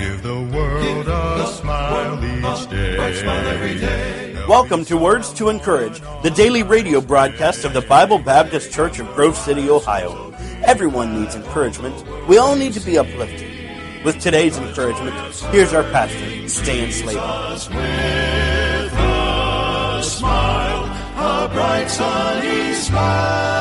Give the world a smile each day. Welcome to Words to Encourage, the daily radio broadcast of the Bible Baptist Church of Grove City, Ohio. Everyone needs encouragement. We all need to be uplifted. With today's encouragement, here's our pastor, Stan Slater. With a smile, a bright sunny smile.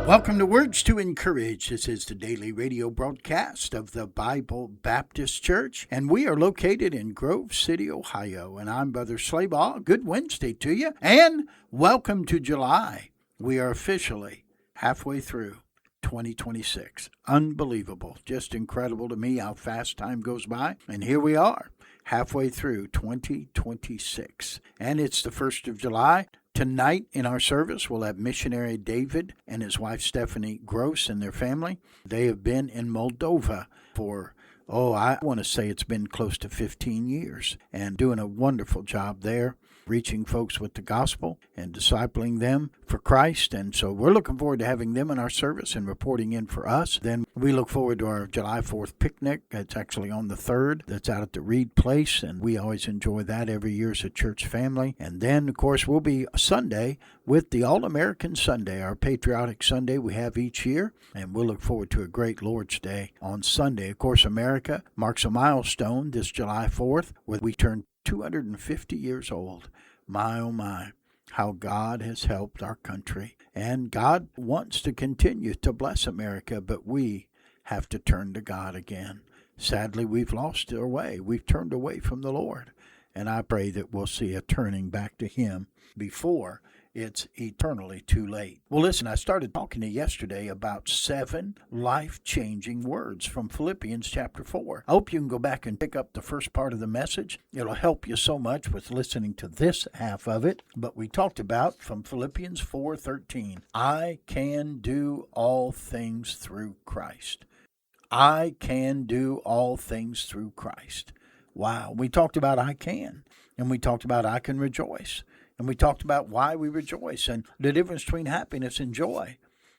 Welcome to Words to Encourage. This is the daily radio broadcast of the Bible Baptist Church, and we are located in Grove City, Ohio. And I'm Brother Slabaugh. Good Wednesday to you, and welcome to July. We are officially halfway through 2026. Unbelievable. Just incredible to me how fast time goes by. And here we are, halfway through 2026. And it's the 1st of July. Tonight in our service, we'll have missionary David and his wife Stephanie Gross and their family. They have been in Moldova for, I want to say it's been close to 15 years, and doing a wonderful job there, reaching folks with the gospel and discipling them for Christ. And so we're looking forward to having them in our service and reporting in for us. Then we look forward to our July 4th picnic. It's actually on the 3rd. That's out at the Reed Place, and we always enjoy that every year as a church family. And then, of course, we'll be Sunday with the All-American Sunday, our patriotic Sunday we have each year. And we'll look forward to a great Lord's Day on Sunday. Of course, America marks a milestone this July 4th, where we turn 250 years old. My, oh my, how God has helped our country. And God wants to continue to bless America, but we have to turn to God again. Sadly, we've lost our way. We've turned away from the Lord. And I pray that we'll see a turning back to Him before it's eternally too late. Well, listen, I started talking to you yesterday about 7 life-changing words from Philippians chapter 4. I hope you can go back and pick up the first part of the message. It'll help you so much with listening to this half of it. But we talked about from Philippians 4:13, I can do all things through Christ. I can do all things through Christ. Wow. We talked about I can, and we talked about I can rejoice. And we talked about why we rejoice and the difference between happiness and joy.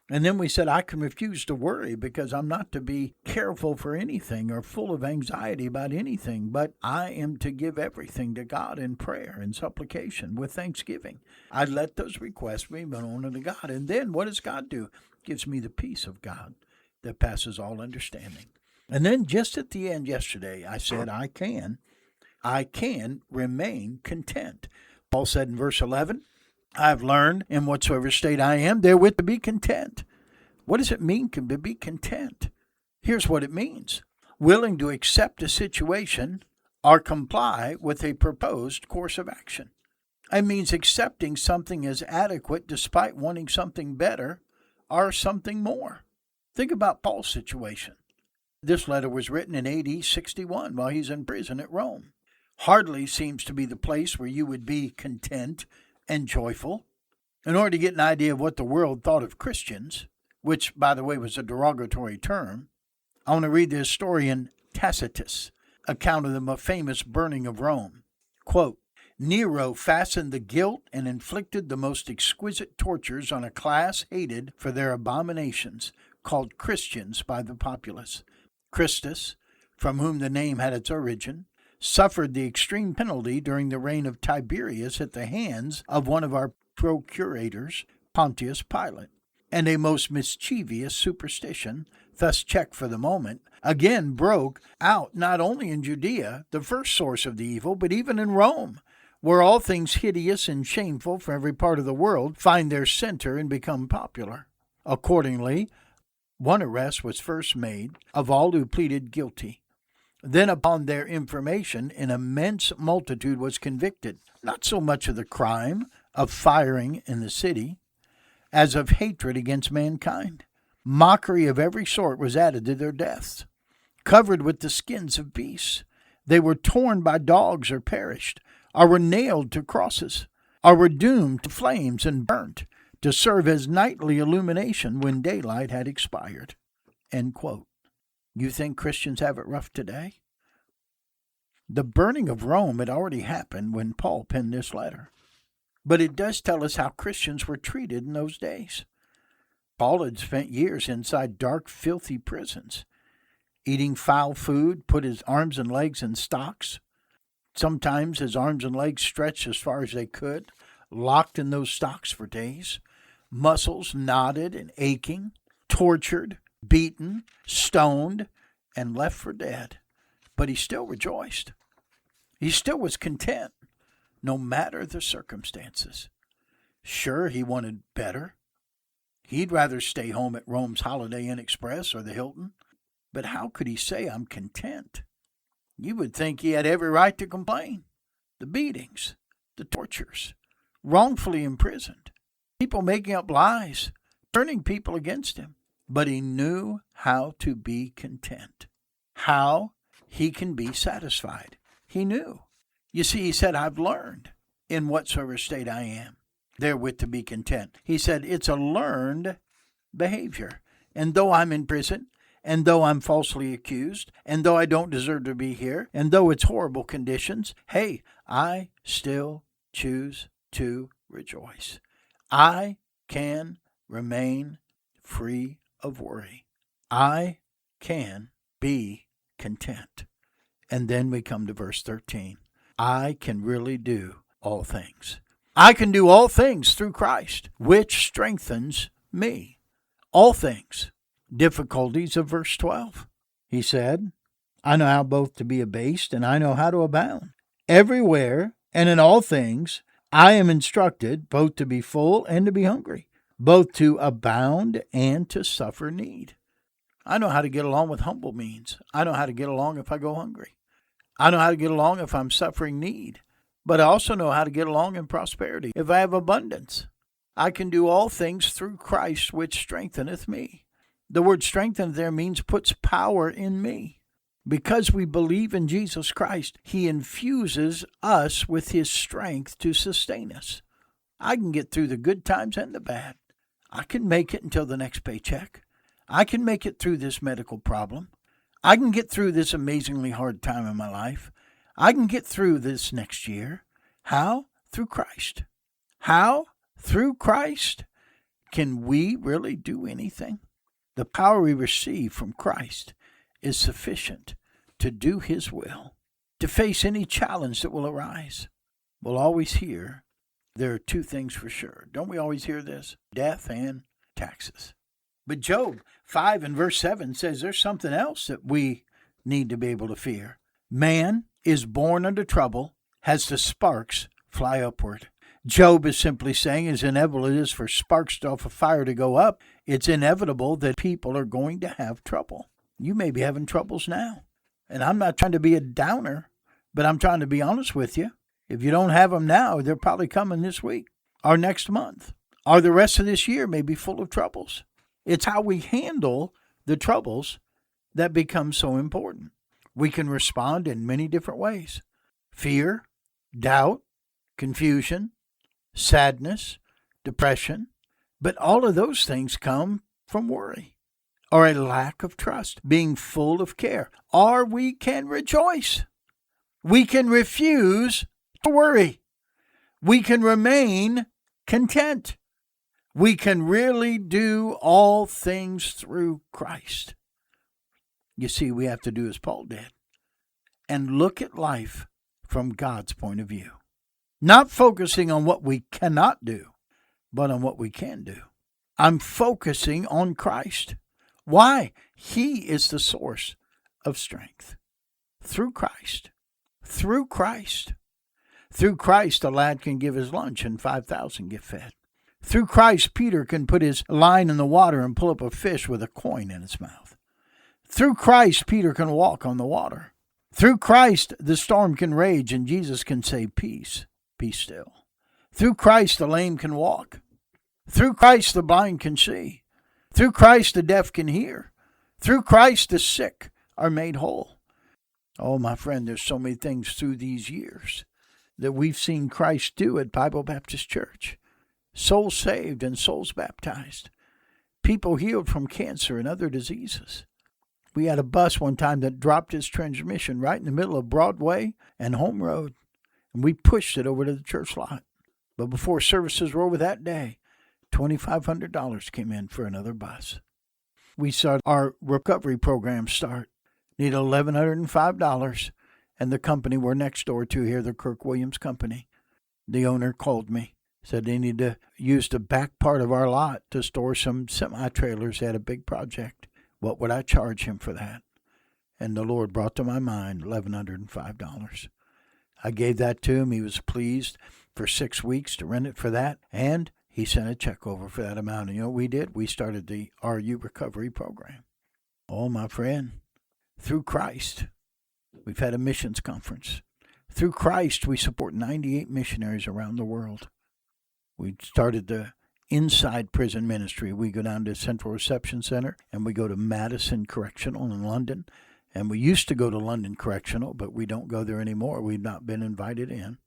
And then we said, I can refuse to worry because I'm not to be careful for anything or full of anxiety about anything, but I am to give everything to God in prayer and supplication with thanksgiving. I let those requests be known unto God. And then what does God do? Gives me the peace of God that passes all understanding. And then just at the end yesterday, I said, I can remain content. Paul said in verse 11, I've learned in whatsoever state I am, therewith to be content. What does it mean to be content? Here's what it means. Willing to accept a situation or comply with a proposed course of action. It means accepting something as adequate despite wanting something better or something more. Think about Paul's situation. This letter was written in AD 61 while he's in prison at Rome. Hardly seems to be the place where you would be content and joyful. In order to get an idea of what the world thought of Christians, which, by the way, was a derogatory term, I want to read the historian Tacitus' account of the famous burning of Rome. Quote, Nero fastened the guilt and inflicted the most exquisite tortures on a class hated for their abominations, called Christians by the populace. Christus, from whom the name had its origin, suffered the extreme penalty during the reign of Tiberius at the hands of one of our procurators, Pontius Pilate, and a most mischievous superstition, thus checked for the moment, again broke out not only in Judea, the first source of the evil, but even in Rome, where all things hideous and shameful from every part of the world find their center and become popular. Accordingly, one arrest was first made of all who pleaded guilty. Then upon their information, an immense multitude was convicted, not so much of the crime of firing in the city, as of hatred against mankind. Mockery of every sort was added to their deaths. Covered with the skins of beasts, they were torn by dogs or perished, or were nailed to crosses, or were doomed to flames and burnt, to serve as nightly illumination when daylight had expired. End quote. You think Christians have it rough today? The burning of Rome had already happened when Paul penned this letter. But it does tell us how Christians were treated in those days. Paul had spent years inside dark, filthy prisons. eating foul food, put his arms and legs in stocks. Sometimes his arms and legs stretched as far as they could, locked in those stocks for days, muscles knotted and aching, tortured, beaten, stoned, and left for dead. But he still rejoiced. He still was content, no matter the circumstances. Sure, he wanted better. He'd rather stay home at Rome's Holiday Inn Express or the Hilton. But how could he say, I'm content? You would think he had every right to complain. The beatings, the tortures, wrongfully imprisoned, people making up lies, turning people against him. But he knew how to be content, how he can be satisfied. He knew. You see, he said, I've learned in whatsoever state I am, therewith to be content. He said, it's a learned behavior. And though I'm in prison, and though I'm falsely accused, and though I don't deserve to be here, and though it's horrible conditions, hey, I still choose to rejoice. I can remain free of worry. I can be content. And then we come to verse 13. I can really do all things. I can do all things through Christ, which strengthens me. All things. Difficulties of verse 12. He said, I know how both to be abased and I know how to abound. Everywhere and in all things I am instructed both to be full and to be hungry, both to abound and to suffer need. I know how to get along with humble means. I know how to get along if I go hungry. I know how to get along if I'm suffering need. But I also know how to get along in prosperity if I have abundance. I can do all things through Christ which strengtheneth me. The word strengthen there means puts power in me. Because we believe in Jesus Christ, he infuses us with his strength to sustain us. I can get through the good times and the bad. I can make it until the next paycheck. I can make it through this medical problem. I can get through this amazingly hard time in my life. I can get through this next year. How? Through Christ. How? Through Christ. Can we really do anything? The power we receive from Christ is sufficient to do his will, to face any challenge that will arise. We'll always hear there are two things for sure. Don't we always hear this? Death and taxes. But Job 5 and verse 7 says there's something else that we need to be able to fear. Man is born under trouble, has the sparks fly upward. Job is simply saying, as inevitable it is for sparks off a fire to go up, it's inevitable that people are going to have trouble. You may be having troubles now. And I'm not trying to be a downer, but I'm trying to be honest with you. If you don't have them now, they're probably coming this week or next month or the rest of this year may be full of troubles. It's how we handle the troubles that becomes so important. We can respond in many different ways. Fear, doubt, confusion, sadness, depression. But all of those things come from worry or a lack of trust, being full of care. Or we can rejoice. We can refuse to worry. We can remain content. We can really do all things through Christ. You see, we have to do as Paul did and look at life from God's point of view. Not focusing on what we cannot do, but on what we can do. I'm focusing on Christ. Why? He is the source of strength. Through Christ. Through Christ. Through Christ, a lad can give his lunch and 5,000 get fed. Through Christ, Peter can put his line in the water and pull up a fish with a coin in its mouth. Through Christ, Peter can walk on the water. Through Christ, the storm can rage and Jesus can say, peace, be still. Through Christ, the lame can walk. Through Christ, the blind can see. Through Christ, the deaf can hear. Through Christ, the sick are made whole. Oh, my friend, there's so many things through these years that we've seen Christ do at Bible Baptist Church. Souls saved and souls baptized. People healed from cancer and other diseases. We had a bus one time that dropped its transmission right in the middle of Broadway and Home Road, and we pushed it over to the church lot. But before services were over that day, $2,500 came in for another bus. We saw our recovery program start. Need $1,105. And the company we're next door to here, the Kirk Williams Company, the owner called me, said they need to use the back part of our lot to store some semi-trailers. They had a big project. What would I charge him for that? And the Lord brought to my mind $1,105. I gave that to him. He was pleased for 6 weeks to rent it for that. And he sent a check over for that amount. And you know what we did? We started the RU Recovery Program. Oh, my friend, through Christ, we've had a missions conference. Through Christ, we support 98 missionaries around the world. We started the inside prison ministry. We go down to Central Reception Center, and we go to Madison Correctional in London. And we used to go to London Correctional, but we don't go there anymore. We've not been invited in.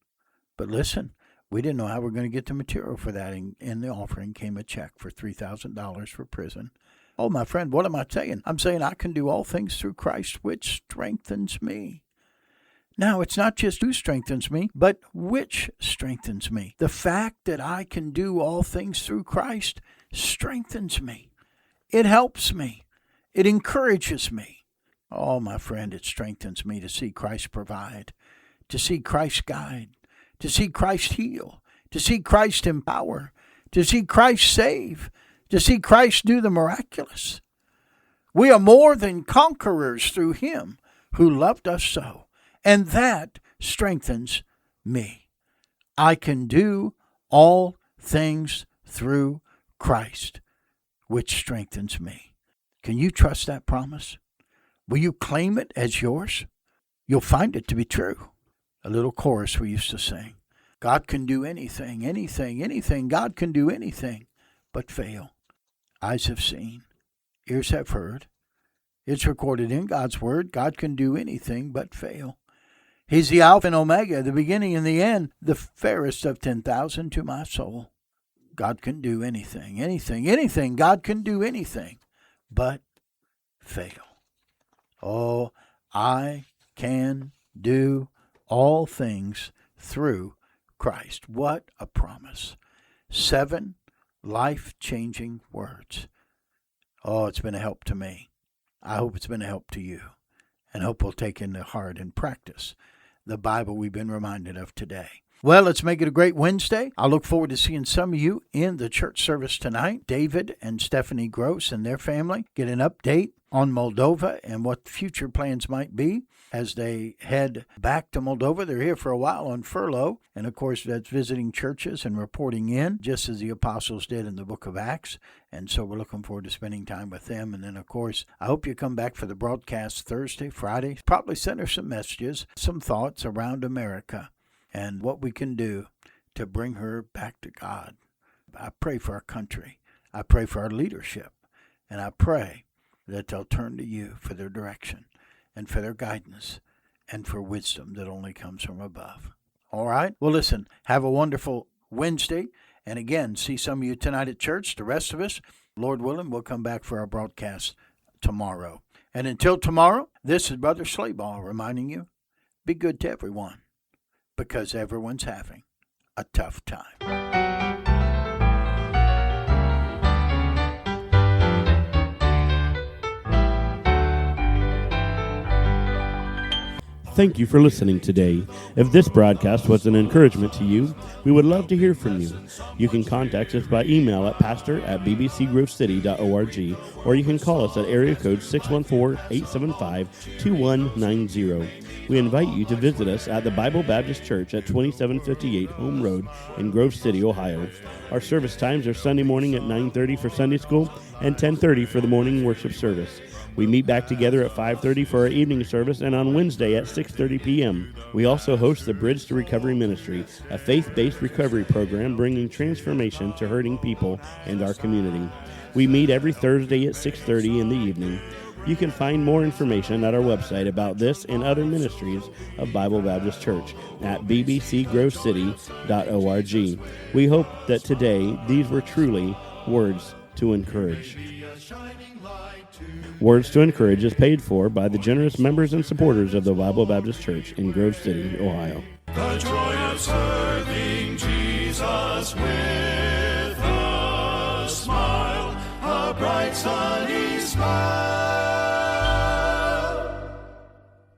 But listen, we didn't know how we were going to get the material for that. And in the offering came a check for $3,000 for prison. Oh, my friend, what am I saying? I'm saying I can do all things through Christ, which strengthens me. Now, it's not just who strengthens me, but which strengthens me. The fact that I can do all things through Christ strengthens me. It helps me. It encourages me. Oh, my friend, it strengthens me to see Christ provide, to see Christ guide, to see Christ heal, to see Christ empower, to see Christ save, to see Christ do the miraculous. We are more than conquerors through him who loved us so, and that strengthens me. I can do all things through Christ, which strengthens me. Can you trust that promise? Will you claim it as yours? You'll find it to be true. A little chorus we used to sing. God can do anything, anything, anything. God can do anything but fail. Eyes have seen, ears have heard. It's recorded in God's word. God can do anything but fail. He's the Alpha and Omega, the beginning and the end, the fairest of 10,000 to my soul. God can do anything, anything, anything. God can do anything but fail. Oh, I can do all things through Christ. What a promise. 7 life-changing words. Oh, it's been a help to me. I hope it's been a help to you, and hope we'll take into heart and practice the Bible we've been reminded of today. Well, let's make it a great Wednesday. I look forward to seeing some of you in the church service tonight. David and Stephanie Gross and their family get an update on Moldova and what future plans might be as they head back to Moldova. They're here for a while on furlough, and of course that's visiting churches and reporting in, just as the apostles did in the book of Acts. And so we're looking forward to spending time with them. And then, of course, I hope you come back for the broadcast Thursday, Friday. Probably send her some messages, some thoughts around America and what we can do to bring her back to God. I pray for our country. I pray for our leadership. And I pray that they'll turn to you for their direction and for their guidance and for wisdom that only comes from above. All right? Well, listen, have a wonderful Wednesday. And again, see some of you tonight at church. The rest of us, Lord willing, we'll come back for our broadcast tomorrow. And until tomorrow, this is Brother Slayball reminding you, be good to everyone, because everyone's having a tough time. Thank you for listening today. If this broadcast was an encouragement to you, we would love to hear from you. You can contact us by email at pastor@bbcgrovecity.org, or you can call us at area code 614-875-2190. We invite you to visit us at the Bible Baptist Church at 2758 Home Road in Grove City, Ohio. Our service times are Sunday morning at 9:30 for Sunday school and 10:30 for the morning worship service. We meet back together at 5:30 for our evening service and on Wednesday at 6:30 p.m. We also host the Bridge to Recovery Ministry, a faith-based recovery program bringing transformation to hurting people and our community. We meet every Thursday at 6:30 in the evening. You can find more information at our website about this and other ministries of Bible Baptist Church at bbcgrovecity.org. We hope that today these were truly words to encourage. Words to Encourage is paid for by the generous members and supporters of the Bible Baptist Church in Grove City, Ohio. The joy of serving Jesus with a smile, a bright sunny smile.